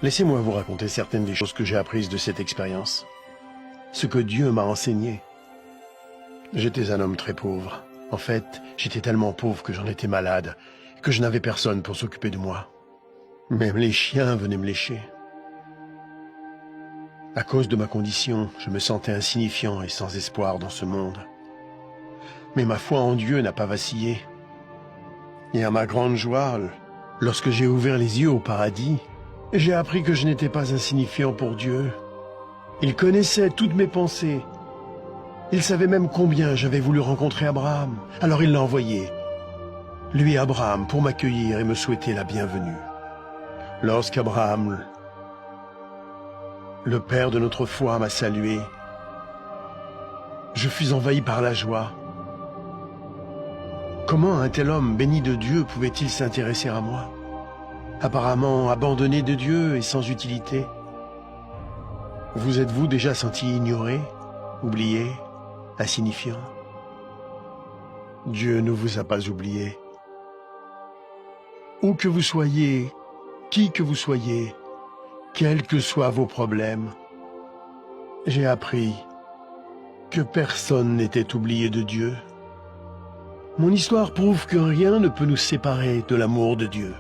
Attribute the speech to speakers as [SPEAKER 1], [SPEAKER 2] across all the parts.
[SPEAKER 1] Laissez-moi vous raconter certaines des choses que j'ai apprises de cette expérience. Ce que Dieu m'a enseigné. J'étais un homme très pauvre. En fait, j'étais tellement pauvre que j'en étais malade, que je n'avais personne pour s'occuper de moi. Même les chiens venaient me lécher. À cause de ma condition, je me sentais insignifiant et sans espoir dans ce monde. Mais ma foi en Dieu n'a pas vacillé. Et à ma grande joie, lorsque j'ai ouvert les yeux au paradis, j'ai appris que je n'étais pas insignifiant pour Dieu. Il connaissait toutes mes pensées. Il savait même combien j'avais voulu rencontrer Abraham. Alors il l'a envoyé, lui Abraham, pour m'accueillir et me souhaiter la bienvenue. Lorsqu'Abraham, le père de notre foi, m'a salué, je fus envahi par la joie. Comment un tel homme béni de Dieu pouvait-il s'intéresser à moi? Apparemment abandonné de Dieu et sans utilité. Vous êtes-vous déjà senti ignoré, oublié, insignifiant? Dieu ne vous a pas oublié. Où que vous soyez, qui que vous soyez, quels que soient vos problèmes, j'ai appris que personne n'était oublié de Dieu. Mon histoire prouve que rien ne peut nous séparer de l'amour de Dieu.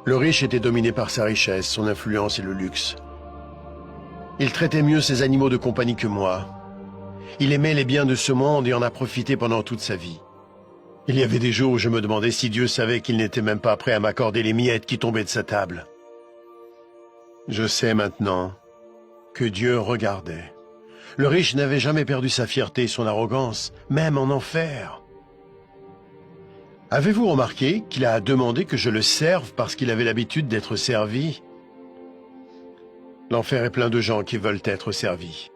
[SPEAKER 1] Le riche était dominé par sa richesse, son influence et le luxe. Il traitait mieux ses animaux de compagnie que moi. Il aimait les biens de ce monde et en a profité pendant toute sa vie. Il y avait des jours où je me demandais si Dieu savait qu'il n'était même pas prêt à m'accorder les miettes qui tombaient de sa table. Je sais maintenant que Dieu regardait. Le riche n'avait jamais perdu sa fierté et son arrogance, même en enfer. Avez-vous remarqué qu'il a demandé que je le serve parce qu'il avait l'habitude d'être servi? L'enfer est plein de gens qui veulent être servis.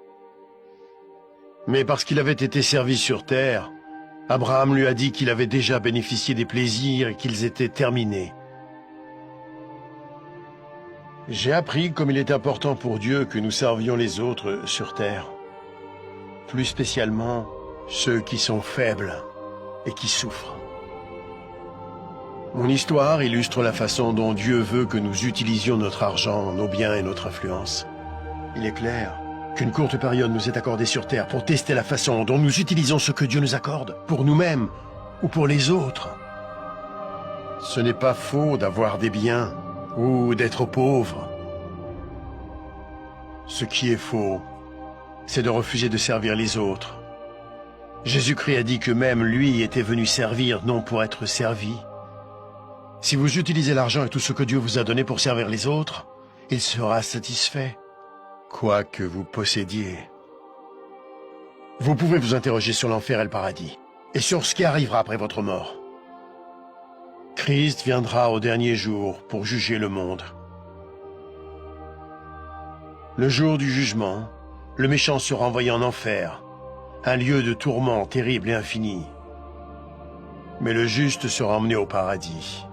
[SPEAKER 1] Mais parce qu'il avait été servi sur terre, Abraham lui a dit qu'il avait déjà bénéficié des plaisirs et qu'ils étaient terminés. J'ai appris comme il est important pour Dieu que nous servions les autres sur terre. Plus spécialement ceux qui sont faibles et qui souffrent. Mon histoire illustre la façon dont Dieu veut que nous utilisions notre argent, nos biens et notre influence. Il est clair qu'une courte période nous est accordée sur terre pour tester la façon dont nous utilisons ce que Dieu nous accorde, pour nous-mêmes ou pour les autres. Ce n'est pas faux d'avoir des biens ou d'être pauvre. Ce qui est faux, c'est de refuser de servir les autres. Jésus-Christ a dit que même lui était venu servir, non pour être servi. Si vous utilisez l'argent et tout ce que Dieu vous a donné pour servir les autres, il sera satisfait, quoi que vous possédiez. Vous pouvez vous interroger sur l'enfer et le paradis, et sur ce qui arrivera après votre mort. Christ viendra au dernier jour pour juger le monde. Le jour du jugement, le méchant sera envoyé en enfer, un lieu de tourment terrible et infini. Mais le juste sera emmené au paradis.